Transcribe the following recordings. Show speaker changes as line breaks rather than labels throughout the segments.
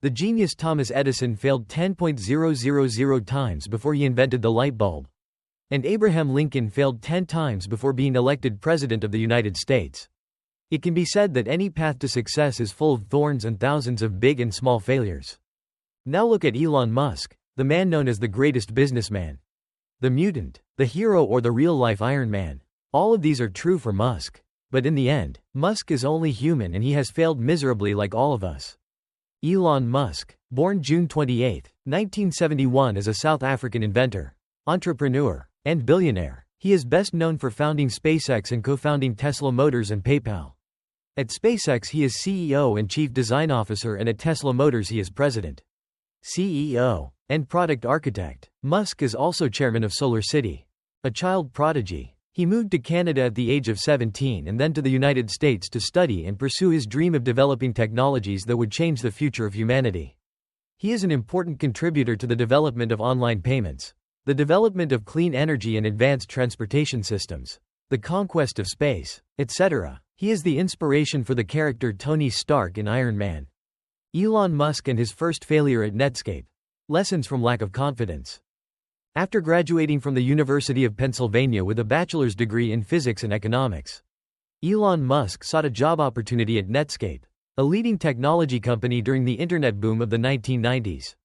The genius Thomas Edison failed 10,000 times before he invented the light bulb. And Abraham Lincoln failed 10 times before being elected President of the United States. It can be said that any path to success is full of thorns and thousands of big and small failures. Now look at Elon Musk, the man known as the greatest businessman, the mutant, the hero, or the real-life Iron Man. All of these are true for Musk. But in the end, Musk is only human and he has failed miserably like all of us. Elon Musk, born June 28, 1971, is a South African inventor, entrepreneur, and billionaire. He is best known for founding SpaceX and co-founding Tesla Motors and PayPal. At SpaceX he is CEO and Chief Design Officer, and at Tesla Motors he is President, CEO, and Product Architect. Musk is also chairman of SolarCity. A child prodigy, he moved to Canada at the age of 17 and then to the United States to study and pursue his dream of developing technologies that would change the future of humanity. He is an important contributor to the development of online payments, the development of clean energy and advanced transportation systems, the conquest of space, etc. He is the inspiration for the character Tony Stark in Iron Man. Elon Musk and his first failure at Netscape. Lessons from lack of confidence. After graduating from the University of Pennsylvania with a bachelor's degree in physics and economics, Elon Musk sought a job opportunity at Netscape, a leading technology company during the internet boom of the 1990s.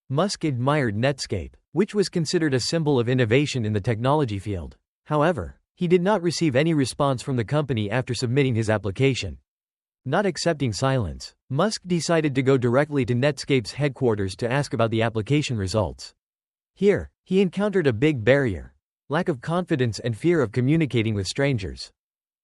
Musk admired Netscape, which was considered a symbol of innovation in the technology field. However, he did not receive any response from the company after submitting his application. Not accepting silence, Musk decided to go directly to Netscape's headquarters to ask about the application results. Here, he encountered a big barrier: lack of confidence and fear of communicating with strangers.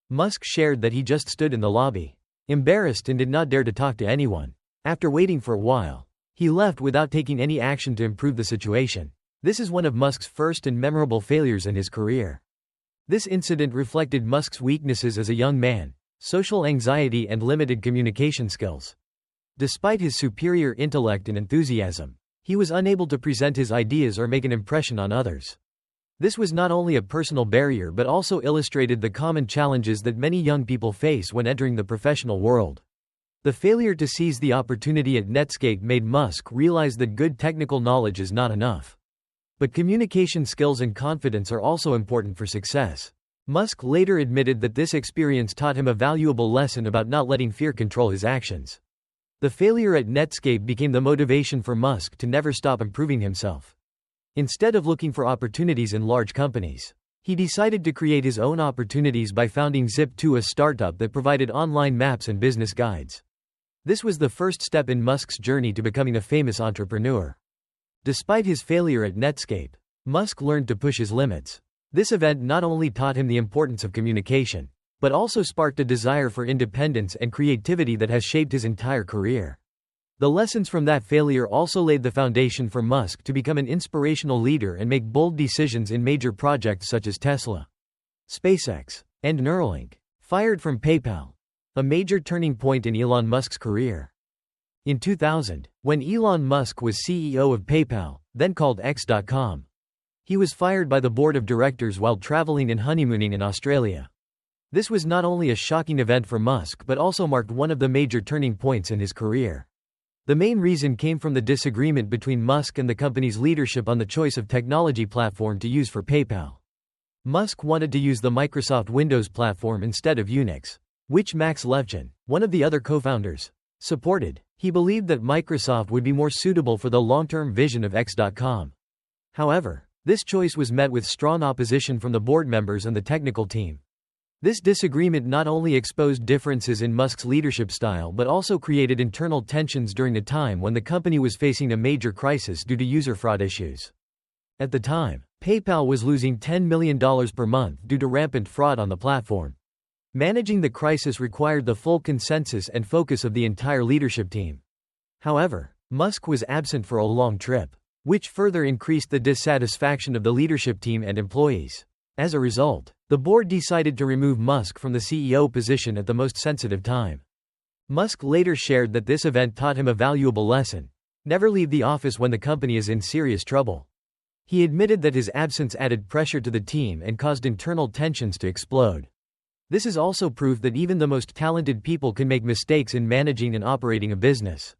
Musk shared that he just stood in the lobby, embarrassed, and did not dare to talk to anyone. After waiting for a while, he left without taking any action to improve the situation. This is one of Musk's first and memorable failures in his career. This incident reflected Musk's weaknesses as a young man: social anxiety and limited communication skills. Despite his superior intellect and enthusiasm, he was unable to present his ideas or make an impression on others. This was not only a personal barrier but also illustrated the common challenges that many young people face when entering the professional world. The failure to seize the opportunity at Netscape made Musk realize that good technical knowledge is not enough. But communication skills and confidence are also important for success. Musk later admitted that this experience taught him a valuable lesson about not letting fear control his actions. The failure at Netscape became the motivation for Musk to never stop improving himself. Instead of looking for opportunities in large companies, he decided to create his own opportunities by founding Zip2, a startup that provided online maps and business guides. This was the first step in Musk's journey to becoming a famous entrepreneur. Despite his failure at Netscape, Musk learned to push his limits. This event not only taught him the importance of communication, but also sparked a desire for independence and creativity that has shaped his entire career. The lessons from that failure also laid the foundation for Musk to become an inspirational leader and make bold decisions in major projects such as Tesla, SpaceX, and Neuralink. Fired from PayPal. A major turning point in Elon Musk's career. In 2000, when Elon Musk was CEO of PayPal, then called X.com, he was fired by the board of directors while traveling and honeymooning in Australia. This was not only a shocking event for Musk but also marked one of the major turning points in his career. The main reason came from the disagreement between Musk and the company's leadership on the choice of technology platform to use for PayPal. Musk wanted to use the Microsoft Windows platform instead of Unix, which Max Levchin, one of the other co-founders, supported. He believed that Microsoft would be more suitable for the long-term vision of X.com. However, this choice was met with strong opposition from the board members and the technical team. This disagreement not only exposed differences in Musk's leadership style but also created internal tensions during a time when the company was facing a major crisis due to user fraud issues. At the time, PayPal was losing $10 million per month due to rampant fraud on the platform. Managing the crisis required the full consensus and focus of the entire leadership team. However, Musk was absent for a long trip, which further increased the dissatisfaction of the leadership team and employees. As a result, the board decided to remove Musk from the CEO position at the most sensitive time. Musk later shared that this event taught him a valuable lesson: never leave the office when the company is in serious trouble. He admitted that his absence added pressure to the team and caused internal tensions to explode. This is also proof that even the most talented people can make mistakes in managing and operating a business.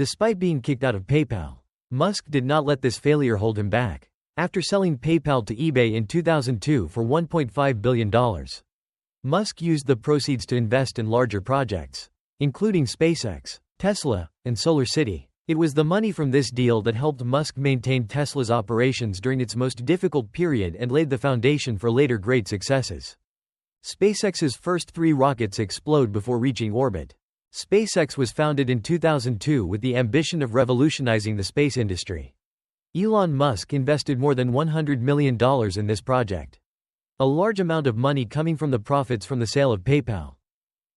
Despite being kicked out of PayPal, Musk did not let this failure hold him back. After selling PayPal to eBay in 2002 for $1.5 billion, Musk used the proceeds to invest in larger projects, including SpaceX, Tesla, and SolarCity. It was the money from this deal that helped Musk maintain Tesla's operations during its most difficult period and laid the foundation for later great successes. SpaceX's first 3 rockets explode before reaching orbit. SpaceX was founded in 2002 with the ambition of revolutionizing the space industry. Elon Musk invested more than $100 million in this project, a large amount of money coming from the profits from the sale of PayPal.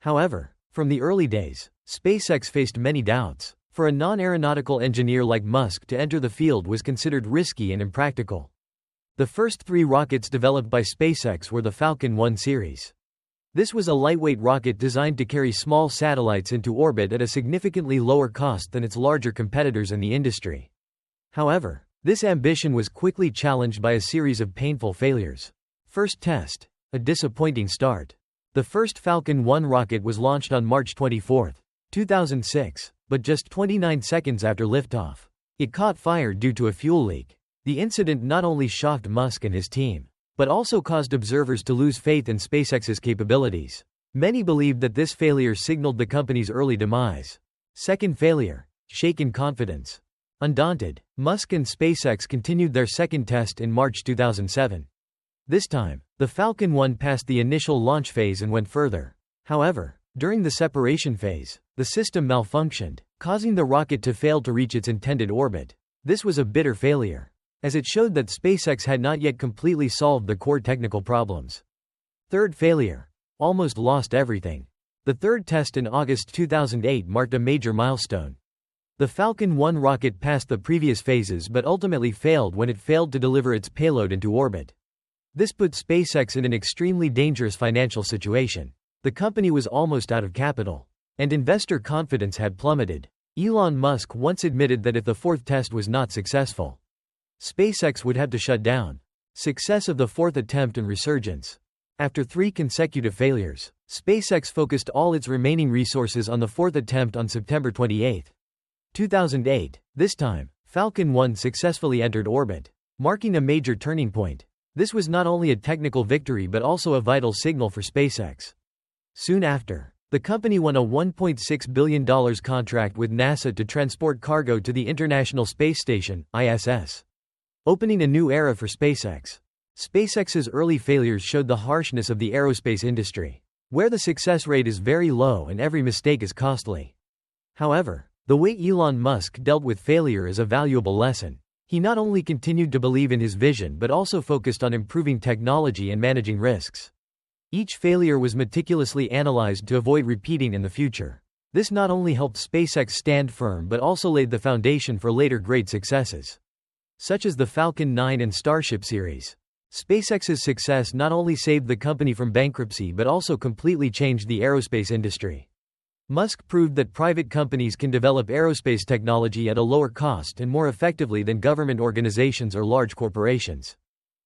However, from the early days, SpaceX faced many doubts. For a non-aeronautical engineer like Musk to enter the field was considered risky and impractical. The first 3 rockets developed by SpaceX were the Falcon 1 series. This was a lightweight rocket designed to carry small satellites into orbit at a significantly lower cost than its larger competitors in the industry. However, this ambition was quickly challenged by a series of painful failures. First test: a disappointing start. The first Falcon 1 rocket was launched on March 24, 2006, but just 29 seconds after liftoff, it caught fire due to a fuel leak. The incident not only shocked Musk and his team, but also caused observers to lose faith in SpaceX's capabilities. Many believed that this failure signaled the company's early demise. Second failure: shaken confidence. Undaunted, Musk and SpaceX continued their second test in March 2007. This time, the Falcon 1 passed the initial launch phase and went further. However, during the separation phase, the system malfunctioned, causing the rocket to fail to reach its intended orbit. This was a bitter failure, as it showed that SpaceX had not yet completely solved the core technical problems. Third failure: almost lost everything. The third test in August 2008 marked a major milestone. The Falcon 1 rocket passed the previous phases but ultimately failed when it failed to deliver its payload into orbit. This put SpaceX in an extremely dangerous financial situation. The company was almost out of capital, and investor confidence had plummeted. Elon Musk once admitted that if the fourth test was not successful, SpaceX would have to shut down. Success of the fourth attempt and resurgence. After 3 consecutive failures, SpaceX focused all its remaining resources on the fourth attempt on September 28, 2008. This time, Falcon 1 successfully entered orbit, marking a major turning point. This was not only a technical victory but also a vital signal for SpaceX. Soon after, the company won a $1.6 billion contract with NASA to transport cargo to the International Space Station, ISS, opening a new era for SpaceX. SpaceX's early failures showed the harshness of the aerospace industry, where the success rate is very low and every mistake is costly. However, the way Elon Musk dealt with failure is a valuable lesson. He not only continued to believe in his vision but also focused on improving technology and managing risks. Each failure was meticulously analyzed to avoid repeating in the future. This not only helped SpaceX stand firm but also laid the foundation for later great successes, such as the Falcon 9 and Starship series. SpaceX's success not only saved the company from bankruptcy but also completely changed the aerospace industry. Musk proved that private companies can develop aerospace technology at a lower cost and more effectively than government organizations or large corporations.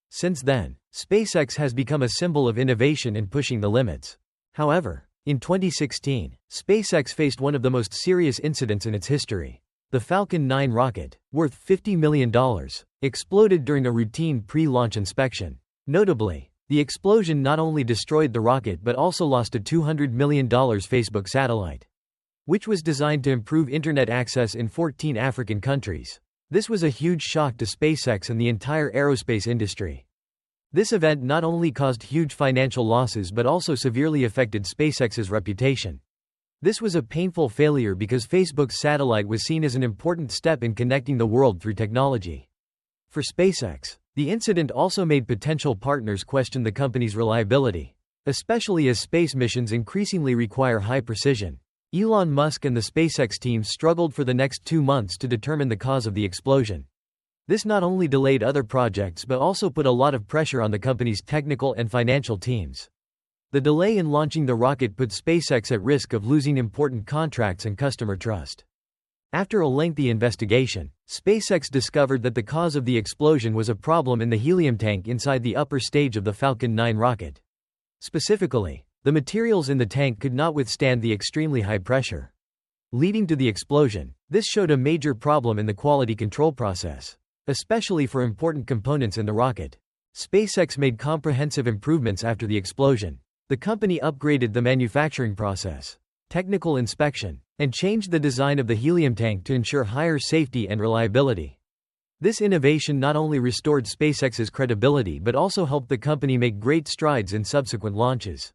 Since then, SpaceX has become a symbol of innovation and pushing the limits. However, in 2016, SpaceX faced one of the most serious incidents in its history. The Falcon 9 rocket, worth $50 million, exploded during a routine pre-launch inspection. Notably, the explosion not only destroyed the rocket but also lost a $200 million Facebook satellite, which was designed to improve internet access in 14 African countries. This was a huge shock to SpaceX and the entire aerospace industry. This event not only caused huge financial losses but also severely affected SpaceX's reputation. This was a painful failure because Facebook's satellite was seen as an important step in connecting the world through technology. For SpaceX, the incident also made potential partners question the company's reliability, especially as space missions increasingly require high precision. Elon Musk and the SpaceX team struggled for the next 2 months to determine the cause of the explosion. This not only delayed other projects but also put a lot of pressure on the company's technical and financial teams. The delay in launching the rocket put SpaceX at risk of losing important contracts and customer trust. After a lengthy investigation, SpaceX discovered that the cause of the explosion was a problem in the helium tank inside the upper stage of the Falcon 9 rocket. Specifically, the materials in the tank could not withstand the extremely high pressure. leading to the explosion. This showed a major problem in the quality control process, especially for important components in the rocket. SpaceX made comprehensive improvements after the explosion. The company upgraded the manufacturing process, technical inspection, and changed the design of the helium tank to ensure higher safety and reliability. This innovation not only restored SpaceX's credibility but also helped the company make great strides in subsequent launches.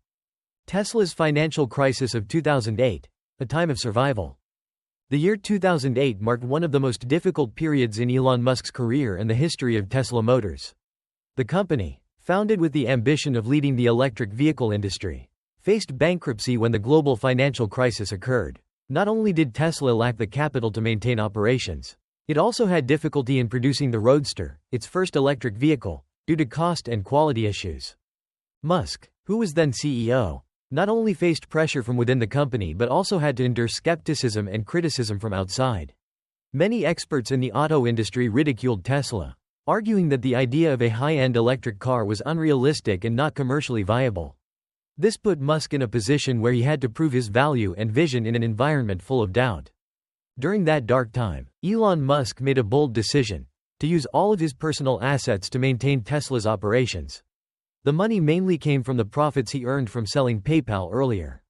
Tesla's financial crisis of 2008, a time of survival. The year 2008 marked one of the most difficult periods in Elon Musk's career and the history of Tesla Motors. The company, founded with the ambition of leading the electric vehicle industry, faced bankruptcy when the global financial crisis occurred. Not only did Tesla lack the capital to maintain operations, it also had difficulty in producing the Roadster, its first electric vehicle, due to cost and quality issues. Musk, who was then CEO, not only faced pressure from within the company but also had to endure skepticism and criticism from outside. Many experts in the auto industry ridiculed Tesla, arguing that the idea of a high-end electric car was unrealistic and not commercially viable. This put Musk in a position where he had to prove his value and vision in an environment full of doubt. During that dark time, Elon Musk made a bold decision to use all of his personal assets to maintain Tesla's operations. The money mainly came from the profits he earned from selling PayPal earlier.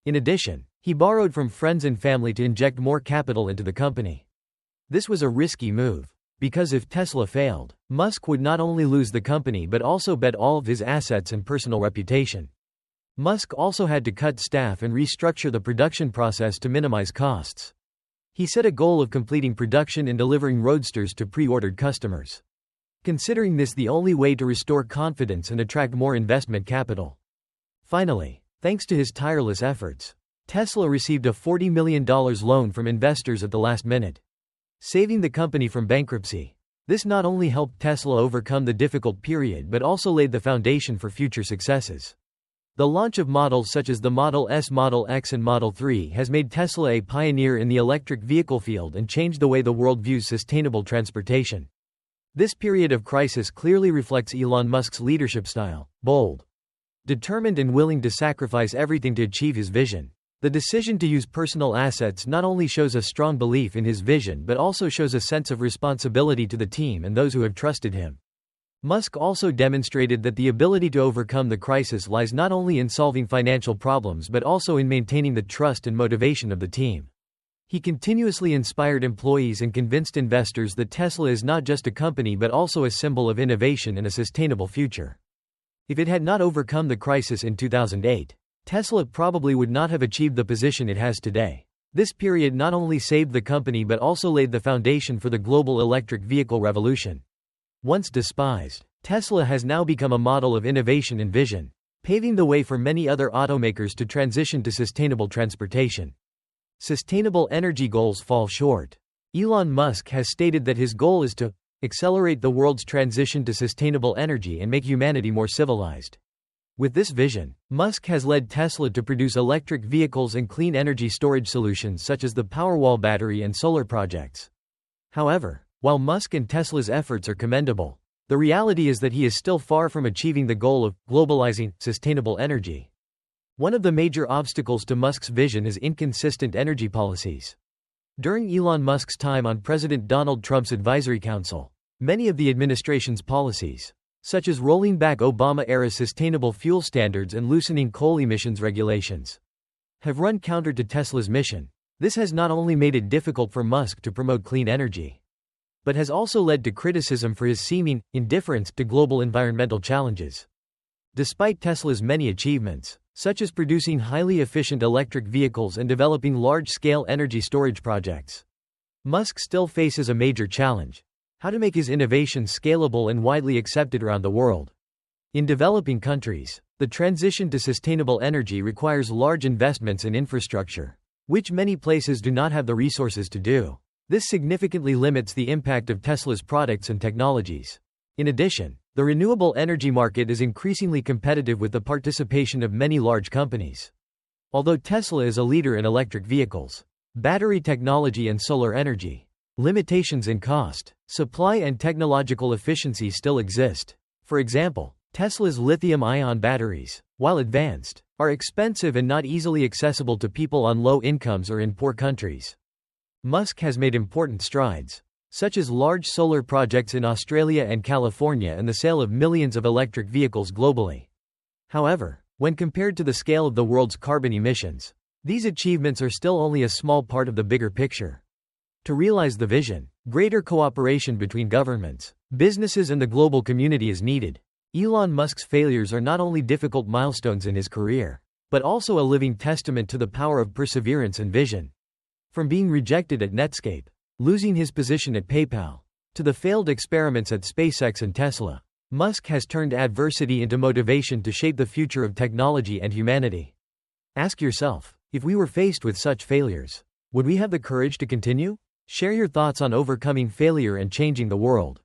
In addition, he borrowed from friends and family to inject more capital into the company. This was a risky move, because if Tesla failed, Musk would not only lose the company but also bet all of his assets and personal reputation. Musk also had to cut staff and restructure the production process to minimize costs. He set a goal of completing production and delivering Roadsters to pre-ordered customers, considering this the only way to restore confidence and attract more investment capital. Finally, thanks to his tireless efforts, Tesla received a $40 million loan from investors at the last minute, saving the company from bankruptcy. This not only helped Tesla overcome the difficult period but also laid the foundation for future successes. The launch of models such as the Model S, Model X and Model 3 has made Tesla a pioneer in the electric vehicle field and changed the way the world views sustainable transportation. This period of crisis clearly reflects Elon Musk's leadership style: bold, determined and willing to sacrifice everything to achieve his vision. The decision to use personal assets not only shows a strong belief in his vision but also shows a sense of responsibility to the team and those who have trusted him. Musk also demonstrated that the ability to overcome the crisis lies not only in solving financial problems but also in maintaining the trust and motivation of the team. He continuously inspired employees and convinced investors that Tesla is not just a company but also a symbol of innovation and a sustainable future. If it had not overcome the crisis in 2008, Tesla probably would not have achieved the position it has today. This period not only saved the company but also laid the foundation for the global electric vehicle revolution. Once despised, Tesla has now become a model of innovation and vision, paving the way for many other automakers to transition to sustainable transportation. Sustainable energy goals fall short. Elon Musk has stated that his goal is to accelerate the world's transition to sustainable energy and make humanity more civilized. With this vision, Musk has led Tesla to produce electric vehicles and clean energy storage solutions such as the Powerwall battery and solar projects. However, while Musk and Tesla's efforts are commendable, the reality is that he is still far from achieving the goal of globalizing sustainable energy. One of the major obstacles to Musk's vision is inconsistent energy policies. During Elon Musk's time on President Donald Trump's advisory council, many of the administration's policies, such as rolling back Obama-era sustainable fuel standards and loosening coal emissions regulations, have run counter to Tesla's mission. This has not only made it difficult for Musk to promote clean energy, but has also led to criticism for his seeming indifference to global environmental challenges. Despite Tesla's many achievements, such as producing highly efficient electric vehicles and developing large-scale energy storage projects, Musk still faces a major challenge: how to make his innovations scalable and widely accepted around the world. In developing countries, the transition to sustainable energy requires large investments in infrastructure, which many places do not have the resources to do. This significantly limits the impact of Tesla's products and technologies. In addition, the renewable energy market is increasingly competitive with the participation of many large companies. Although Tesla is a leader in electric vehicles, battery technology and solar energy, limitations in cost, supply and technological efficiency still exist. For example, Tesla's lithium-ion batteries, while advanced, are expensive and not easily accessible to people on low incomes or in poor countries. Musk has made important strides, such as large solar projects in Australia and California and the sale of millions of electric vehicles globally. However, when compared to the scale of the world's carbon emissions, these achievements are still only a small part of the bigger picture. To realize the vision, greater cooperation between governments, businesses and the global community is needed. Elon Musk's failures are not only difficult milestones in his career, but also a living testament to the power of perseverance and vision. From being rejected at Netscape, losing his position at PayPal, to the failed experiments at SpaceX and Tesla, Musk has turned adversity into motivation to shape the future of technology and humanity. Ask yourself, if we were faced with such failures, would we have the courage to continue? Share your thoughts on overcoming failure and changing the world.